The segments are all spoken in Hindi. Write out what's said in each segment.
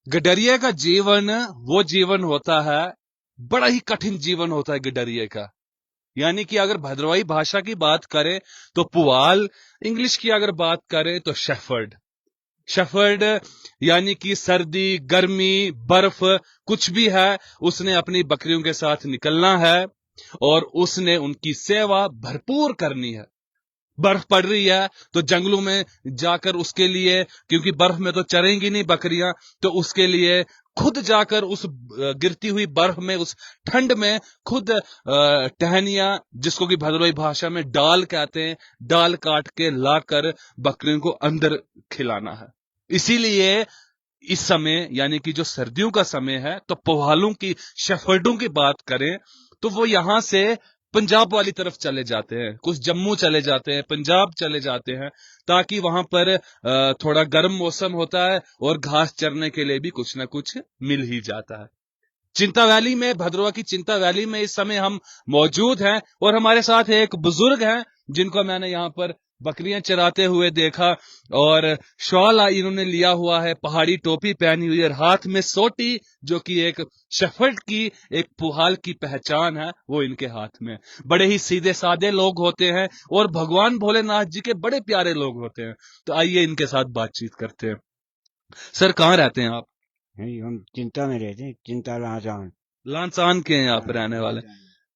गडरिये का जीवन वो जीवन होता है, बड़ा ही कठिन जीवन होता है गडरिये का। यानी कि अगर भद्रवाही भाषा की बात करें तो पुआल, इंग्लिश की अगर बात करें तो शेफर्ड। शेफर्ड यानी कि सर्दी, गर्मी, बर्फ, कुछ भी है, उसने अपनी बकरियों के साथ निकलना है और उसने उनकी सेवा भरपूर करनी है। बर्फ पड़ रही है तो जंगलों में जाकर उसके लिए, क्योंकि बर्फ में तो चरेंगी नहीं बकरियां, तो उसके लिए खुद जाकर उस गिरती हुई बर्फ में, उस ठंड में खुद टहनियां, जिसको कि भदोही भाषा में डाल कहते हैं, डाल काट के लाकर बकरियों को अंदर खिलाना है। इसीलिए इस समय यानी कि जो सर्दियों का समय है, तो पुहालों की, शेफर्डों की बात करें तो वो यहां से पंजाब वाली तरफ चले जाते हैं, कुछ जम्मू चले जाते हैं, पंजाब चले जाते हैं, ताकि वहां पर थोड़ा गर्म मौसम होता है और घास चरने के लिए भी कुछ ना कुछ मिल ही जाता है। चिंता वैली में, भद्रवा की चिंता वैली में इस समय हम मौजूद हैं और हमारे साथ एक बुजुर्ग हैं जिनको मैंने यहाँ पर बकरियां चराते हुए देखा, और शॉल इन्होंने लिया हुआ है, पहाड़ी टोपी पहनी हुई है, और हाथ में सोटी, जो कि एक शेफर्ड की, एक पुहाल की पहचान है, वो इनके हाथ में। बड़े ही सीधे साधे लोग होते हैं और भगवान भोलेनाथ जी के बड़े प्यारे लोग होते हैं। तो आइए इनके साथ बातचीत करते हैं। सर, कहाँ रहते हैं आप? नहीं, हम चिंता में रहते हैं, चिंता लाचान। लांसान के हैं यहाँ पे रहने वाले।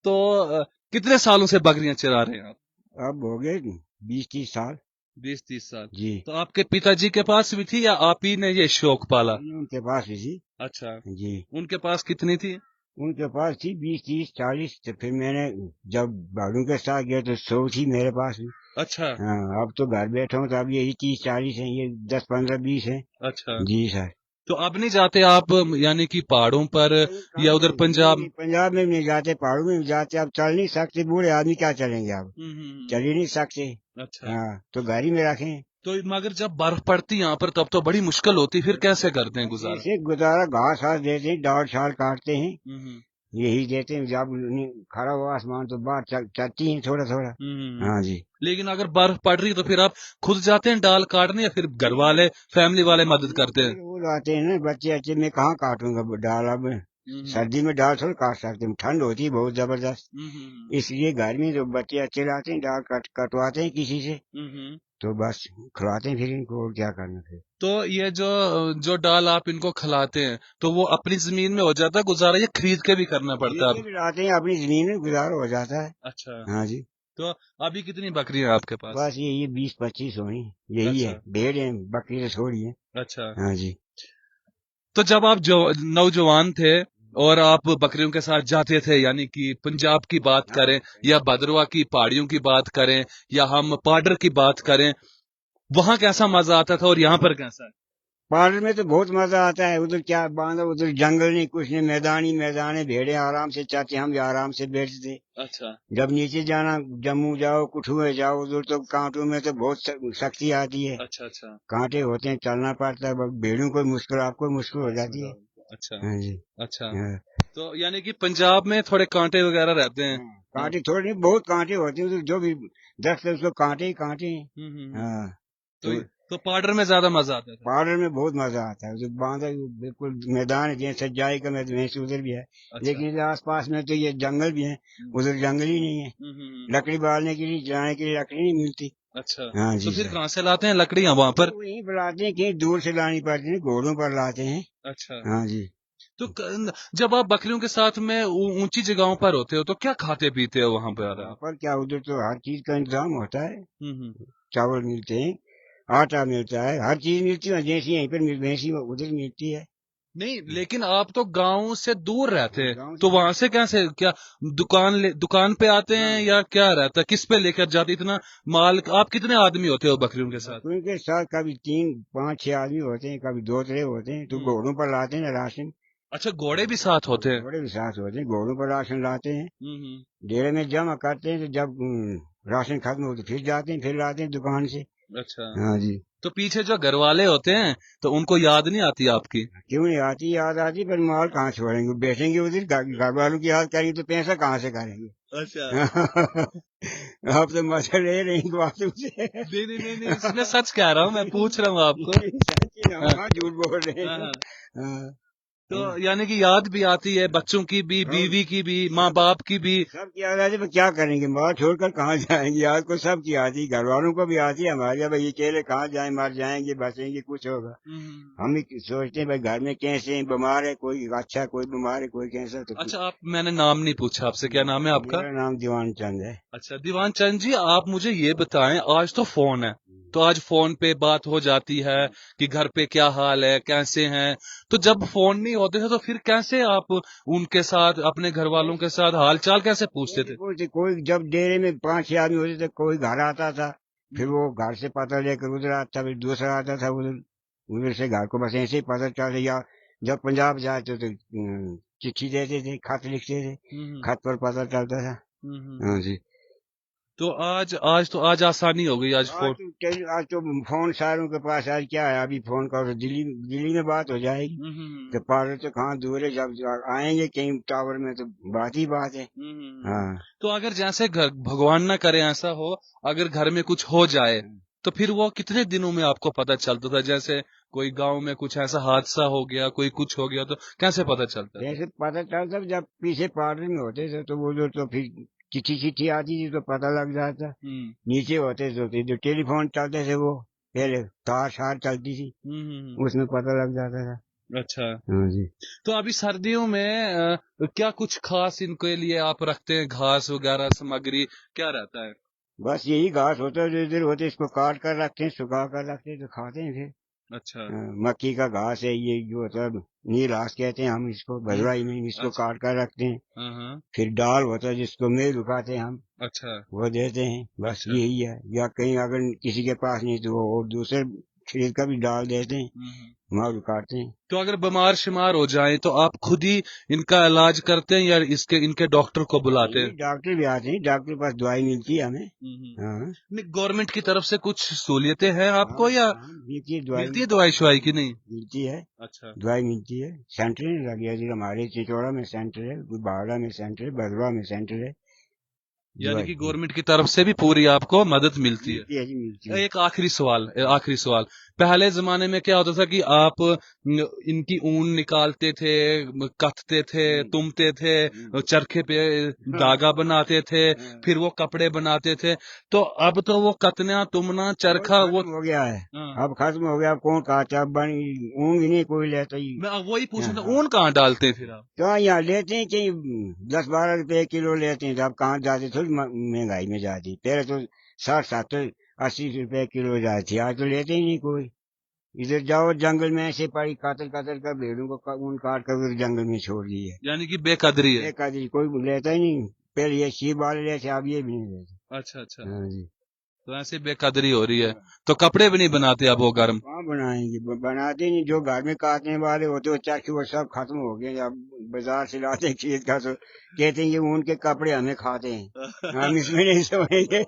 तो कितने सालों से बकरियां चरा रहे हैं आप? अब हो गए 20-30 साल। 20-30 साल। जी। तो आपके पिताजी के पास भी थी या आप ही ने ये शौक पाला? उनके पास भी थी। अच्छा। जी। उनके पास कितनी थी? उनके पास थी 20-30-40। तो फिर मैंने जब भाड़ों के साथ गया तो 100 थी मेरे पास भी। अच्छा। हाँ, अब तो घर बैठा हूँ तो अब यही 30-40 है, ये 10-15-20 है। अच्छा। जी सर। तो अब नहीं जाते आप, यानी कि पहाड़ों पर या उधर पंजाब? नहीं, पंजाब में भी नहीं जाते, पहाड़ों में भी जाते, अब चल नहीं सकते, बूढ़े आदमी क्या चलेंगे अब, चल ही नहीं सकते। अच्छा। हाँ, तो घर ही में रखें। तो मगर जब बर्फ पड़ती यहाँ पर तब तो बड़ी मुश्किल होती, फिर कैसे करते हैं गुजारा? ऐसे गुजारा, घास घास देते हैं, डाल छाल काटते हैं, हम्म। यही देते हैं। जब खड़ा हुआ आसमान तो बाहर चलती है थोड़ा थोड़ा। हाँ जी। लेकिन अगर बर्फ पड़ रही तो फिर आप खुद जाते हैं डाल काटने, या फिर घर वाले, फैमिली वाले मदद करते हैं? फिर वो लाते हैं ना बच्चे अच्छे, मैं कहाँ काटूंगा डाल अब। सर्दी में डाल थोड़ी काट सकते हैं, ठंड होती है बहुत जबरदस्त। इसलिए घर में जो बच्चे अच्छे लाते हैं, डाल कटवाते हैं किसी से, तो बस खिलाते हैं फिर इनको, और क्या करना फिर। तो ये जो जो डाल आप इनको खिलाते हैं, तो वो अपनी जमीन में हो जाता है गुजारा, या खरीद के भी करना पड़ता है? भी लाते हैं, अपनी जमीन में गुजारा हो जाता है। अच्छा। हाँ जी। तो अभी कितनी बकरियां हैं आपके पास? बस ये 20-25 होनी, यही अच्छा। है। भेड़ है, बकरी तो छोड़ी है। अच्छा। हाँ जी। तो जब आप जो नौजवान थे और आप बकरियों के साथ जाते थे, यानी कि पंजाब की बात करें या भद्रवा की पहाड़ियों की बात करें या हम पाडर की बात करें, वहां कैसा मजा आता था और यहाँ पर कैसा है? पार्लर में तो बहुत मजा आता है। उधर क्या बांधा, उधर जंगल नहीं, कुछ नहीं, मैदान ही मैदान है, भेड़े आराम से चाहते, हम भी आराम से बैठते। अच्छा। जब नीचे जाना, जम्मू जाओ, कठुए जाओ, उधर तो कांटों में तो बहुत सख्ती आती है। अच्छा। अच्छा। कांटे होते हैं, चलना पड़ता है, भेड़ों को मुश्किल, आपको मुश्किल हो जाती है। अच्छा। हाँ जी। अच्छा। हाँ। तो यानी कि पंजाब में थोड़े कांटे वगैरह रहते हैं? कांटे थोड़े नहीं, बहुत कांटे होते हैं उधर, जो भी दरख्त है उसको कांटे ही कांटे हैं। हाँ। तो तो तो पाडर में ज्यादा मजा आता था? पार्लर में बहुत मजा आता है, उधर बांधा बिल्कुल मैदान है, जैसे सज्जाई का मैदान उधर भी है। अच्छा। लेकिन आस पास में तो ये जंगल भी है, उधर जंगल ही नहीं है। लकड़ी बालने के लिए, जलाने के लिए लकड़ी नहीं मिलती। अच्छा। हाँ तो जी फिर सर। कहाँ से लाते हैं लकड़ियाँ वहां पर? तो वहीं बुलाते हैं, कहीं दूर से लानी पड़ती है, घोड़ों पर लाते हैं। अच्छा। हाँ जी। तो जब आप बकरियों के साथ में ऊंची जगहों पर होते हो तो क्या खाते पीते हो वहां पर वहाँ आप? पर क्या, उधर तो हर चीज का इंतजाम होता है। हम्म। चावल मिलते हैं, आटा मिलता है, हर चीज मिलती है, जैसी यहीं पर वैसी उधर मिलती है। नहीं, लेकिन आप तो गांव से दूर रहते हैं, गाँव तो से वहां से कैसे, क्या दुकान पे आते हैं या क्या रहता है, किस पे लेकर जाते इतना माल? आप कितने आदमी होते हो बकरियों के साथ? उनके साथ कभी 3-5-6 आदमी होते हैं, कभी 2-3 होते हैं, तो घोड़ों पर लाते हैं ना राशन। अच्छा, घोड़े भी साथ होते हैं? घोड़े भी साथ होते हैं, घोड़ों पर राशन लाते हैं, हम्म। डेरे में जमा करते हैं, तो जब राशन खत्म हो तो फिर जाते हैं, फिर लाते हैं दुकान से। अच्छा। हाँ जी। तो पीछे जो घर वाले होते हैं, तो उनको याद नहीं आती आपकी? क्यों नहीं आती, याद आती, पर माल कहाँ छोड़ेंगे, बैठेंगे उधर, घर वालों की याद करेंगे तो पैसा कहाँ से करेंगे। अच्छा। आप तो मजा ले रहे हैं बातों से। नहीं नहीं नहीं नहीं, मैं सच कह रहा हूँ, मैं पूछ रहा हूँ आपको। सच्ची ना, हाँ, वहाँ झूठ बोल रहे हाँ, हैं। हाँ। हाँ, तो यानी कि याद भी आती है बच्चों की भी, बीवी की भी, माँ बाप की भी। सबकी याद आती है, क्या करेंगे, माँ छोड़कर कहाँ जाएंगे, याद को सबकी आती है, घर वालों को भी आती है हमारे, अब ये अकेले कहाँ जाए, मर जाएंगे, बचेंगे, कुछ होगा। हम ही सोचते हैं भाई घर में कैसे हैं, बीमार है कोई, अच्छा कोई बीमार है कोई कैसा, तो अच्छा, आप, मैंने नाम नहीं पूछा आपसे, क्या नाम है आपका? मेरा नाम दीवान चंद है। अच्छा दीवान चंद जी, आप मुझे ये बताएं, आज तो फोन है, तो आज फोन पे बात हो जाती है कि घर पे क्या हाल है, कैसे हैं। तो जब फोन नहीं होते थे तो फिर कैसे आप उनके साथ, अपने घर वालों के साथ हाल चाल कैसे पूछते थे? कोई जब डेरे में 5-6 आदमी होते थे, कोई घर आता था, फिर वो घर से पता लेकर उधर आता, फिर दूसरा आता था उधर, उधर से घर को बस ऐसे ही पता चलता। या जब पंजाब जाते तो चिट्ठी देते थे, खत लिखते थे, खत पर पता चलता था। हाँ जी। तो आज आसानी हो गई, आज फोन। आज तो फोन सारों के पास, आज क्या है, अभी फोन करो तो दिल्ली दिल्ली में बात हो जाएगी। तो पार्लर तो कहाँ दूर है, जब आएंगे कहीं टावर में तो बात ही बात है। हाँ। तो अगर जैसे भगवान ना करे ऐसा हो, अगर घर में कुछ हो जाए तो फिर वो कितने दिनों में आपको पता चलता था? जैसे कोई गांव में कुछ ऐसा हादसा हो गया, कोई कुछ हो गया, तो कैसे पता चलता था? जैसे पता चलता, जब पीछे पार्लर में होते थे तो वो जो, तो फिर चिट्ठी चिट्ठी आती थी तो पता लग जाता। नीचे होते तो फिर जो टेलीफोन चलते थे, वो पहले तार शार चलती थी, उसमें पता लग जाता था। अच्छा। हाँ जी। तो अभी सर्दियों में क्या कुछ खास इनके लिए आप रखते हैं, घास वगैरह सामग्री क्या रहता है? बस यही घास होता है जो इधर होते, इसको काट कर रखते हैं, सुखा कर रखते हैं, तो खाते हैं फिर। अच्छा। मक्की का घास है ये, जो होता है नील घास कहते हैं हम इसको, भदवाई में, इसको अच्छा। काट कर रखते हैं। हाँ। फिर दाल होता है जिसको मेल उगाते हैं हम, अच्छा। वो देते हैं। बस अच्छा। यही है। या कहीं अगर किसी के पास नहीं तो वो और दूसरे खेत का भी डाल देते हैं, माल काटते हैं। तो अगर बीमार शिमार हो जाए तो आप खुद ही इनका इलाज करते हैं या इनके डॉक्टर को बुलाते हैं? डॉक्टर भी आते हैं, डॉक्टर के पास दवाई मिलती है हमें। हाँ। नहीं, गवर्नमेंट की तरफ से कुछ सहूलियतें हैं आपको, या मिलती है दवाई, मिलती है दवाई शवाई की नहीं? मिलती है, अच्छा। दवाई मिलती है। सेंटर नहीं लग गया जी, हमारे चिचौड़ा में सेंटर है, बावड़ा में सेंटर है, बदवा में सेंटर है। यानी कि दवाई गवर्नमेंट की तरफ से भी पूरी आपको मदद मिलती है। मिलती है जी, मिलती है। एक आखिरी सवाल, पहले जमाने में क्या होता था कि आप इनकी ऊन निकालते थे, कतते थे, तुमते थे, चरखे पे धागा बनाते थे, फिर वो कपड़े बनाते थे। तो अब तो वो कतना तुमना चरखा वो खत्म हो गया है। हाँ। अब खत्म हो गया, अब कौन काटा, अब बन ऊँग ही नहीं कोई लेता ही। मैं अब वही पूछना था, हाँ। ऊन कहाँ डालते हैं फिर आप? तो यहाँ लेते हैं कहीं 10-12 रुपए किलो लेते हैं, तो अब कहाँ जाते, थोड़ी महंगाई में जाती। पहले तो 60-70-80 रुपए किलो जाती थी, आज तो लेते ही नहीं कोई। इधर जाओ जंगल में ऐसे पड़ी कातर कातर कर भेड़ों को ऊन काट कर उधर जंगल में छोड़ दी है। यानी कि बेकदरी है। एक आदमी कोई लेता ही नहीं। पहले ये शीप वाले लेते, अब ये भी नहीं लेते। अच्छा अच्छा। हाँ जी। तो ऐसे बेकदरी हो रही है, तो कपड़े भी नहीं बनाते अब वो गर्म? कहाँ बनाएंगे, बनाते नहीं। जो घर में काटने वाले होते हो चरखे, वो सब खत्म हो गए। अब बाजार से लाते हैं चीज का, तो कहते हैं ये उनके कपड़े हमें खाते हैं, हम इसमें नहीं समझेंगे।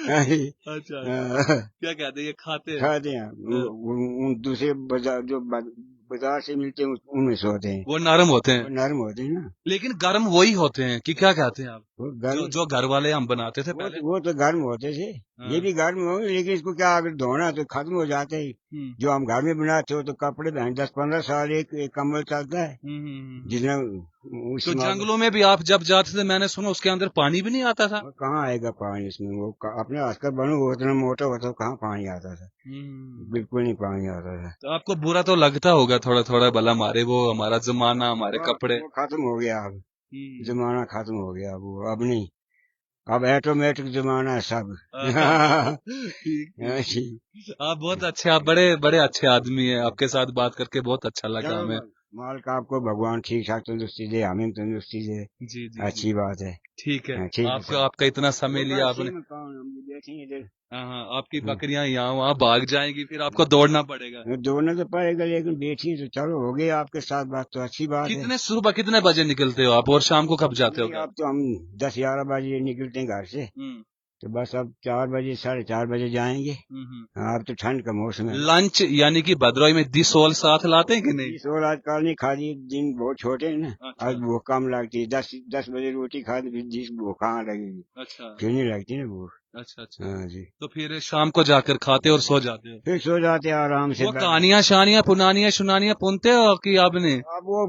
हाँ जी। अच्छा। हाँ, क्या कहते हैं, ये खाते हैं? खाते हैं। उन दूसरे बाजार जो बाजार से मिलते हैं उनमें से होते हैं, वो नरम होते वो हैं, नरम होते हैं ना। लेकिन गर्म वही होते हैं कि क्या कहते हैं आप? वो गर्म, जो घर वाले हम बनाते थे पहले। वो तो गर्म होते थे। ये हाँ। भी गर्म होंगे, लेकिन इसको क्या, अगर धोना तो खत्म हो जाते ही। जो हम घर में बनाते हो तो कपड़े पहन 10-15 साल एक कंबल चलता है, जितना तो इस्तेमाल। जंगलों में भी आप जब जाते थे, मैंने सुना उसके अंदर पानी भी नहीं आता था। और कहाँ आएगा पानी इसमें, वो अपने हाथ का बनो, वो इतना मोटा होता, कहाँ पानी आता था। बिल्कुल नहीं पानी आता था। तो आपको बुरा तो लगता होगा थोड़ा थोड़ा, भला हमारे वो हमारा जमाना, हमारे कपड़े। वो खत्म हो गया अब, जमाना खत्म हो गया। वो अब नहीं, अब ऑटोमेटिक जमाना है सब। ठीक ठीक। आप बहुत अच्छे, आप बड़े बड़े अच्छे आदमी हैं, आपके साथ बात करके बहुत अच्छा लगा चलो, हमें। मालिक आपको भगवान ठीक ठाक तंदुरुस्ती दे, हमें तंदुरुस्ती दे। जी जी जी। अच्छी बात है। ठीक है। हाँ, ठीक है आपको, सर। आपका इतना समय लिया बस आपने। में कौन, हम भी बैठे हैं इधर। हाँ, आपकी बकरियां यहाँ वहाँ भाग जाएंगी, फिर आपको दौड़ना पड़ेगा। दौड़ना तो पड़ेगा, लेकिन बैठी तो चलो, हो गई आपके साथ बात तो अच्छी बात है। सुबह कितने बजे निकलते हो आप, और शाम को कब जाते हो नहीं, घर? अब तो हम 10-11 बजे निकलते हैं घर से, तो बस अब 4 बजे 4:30 बजे जाएंगे। हाँ, अब तो ठंड का मौसम है। लंच यानी कि भद्रवाही में दिसोल साथ लाते हैं कि नहीं? 20 आज कल नहीं खा दी, दिन बहुत छोटे हैं ना। अच्छा। आज भूख कम लगती है, 10 बजे रोटी खा दी, फिर 10 भूख कहाँ लगेगी, अच्छा। फिर नहीं लगती ना भूख। अच्छा अच्छा। हाँ जी। तो फिर शाम को जाकर खाते और सो जाते हो? फिर सो जाते आराम से। वो कहानियां शानियां पुनानियां शुनानियां पुनते हो कि आपने? अब वो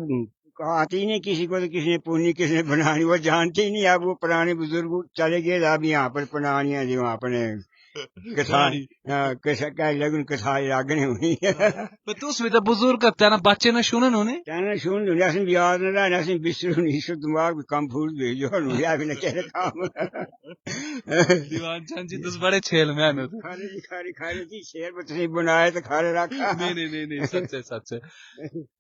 आती ही नहीं किसी को, तो किसी ने पुननी किसी ने बनानी, वो जानते ही नहीं। अब वो पुराने बुजुर्ग चले गए, अब यहाँ पर पुरानियां जो अपने कथा कथा लगन कथा लागने हुई Bet tu svi da buzurga tena bच्चे ने सुनन उन्हें? कहना सुन लूं नैसे याद न रहा, नैसे बिस्तर नहीं सो दिमाग कम फूल भेजो या भी न करे काम दीवान चंद जी तो बड़े छेल मैन होते। खारे जी शेर बतनी बनाए तो खारे रखा। नहीं सच है सच है।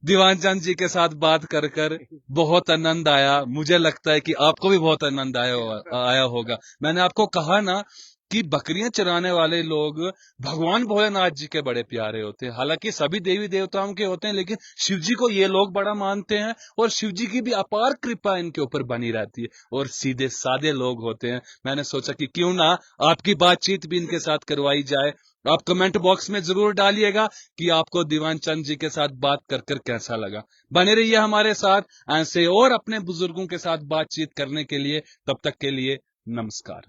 दीवान चंद जी के साथ बात कर कर बहुत आनंद आया। मुझे लगता है कि आपको भी बहुत आनंद आया होगा। मैंने आपको कहा ना कि बकरियां चराने वाले लोग भगवान भोलेनाथ जी के बड़े प्यारे होते हैं। हालांकि सभी देवी देवताओं के होते हैं, लेकिन शिव जी को ये लोग बड़ा मानते हैं और शिव जी की भी अपार कृपा इनके ऊपर बनी रहती है। और सीधे सादे लोग होते हैं। मैंने सोचा कि क्यों ना आपकी बातचीत भी इनके साथ करवाई जाए। आप कमेंट बॉक्स में जरूर डालिएगा कि आपको दीवान चंद जी के साथ बात कर कर कैसा लगा। बने रहिए हमारे साथ ऐसे और अपने बुजुर्गों के साथ बातचीत करने के लिए। तब तक के लिए नमस्कार।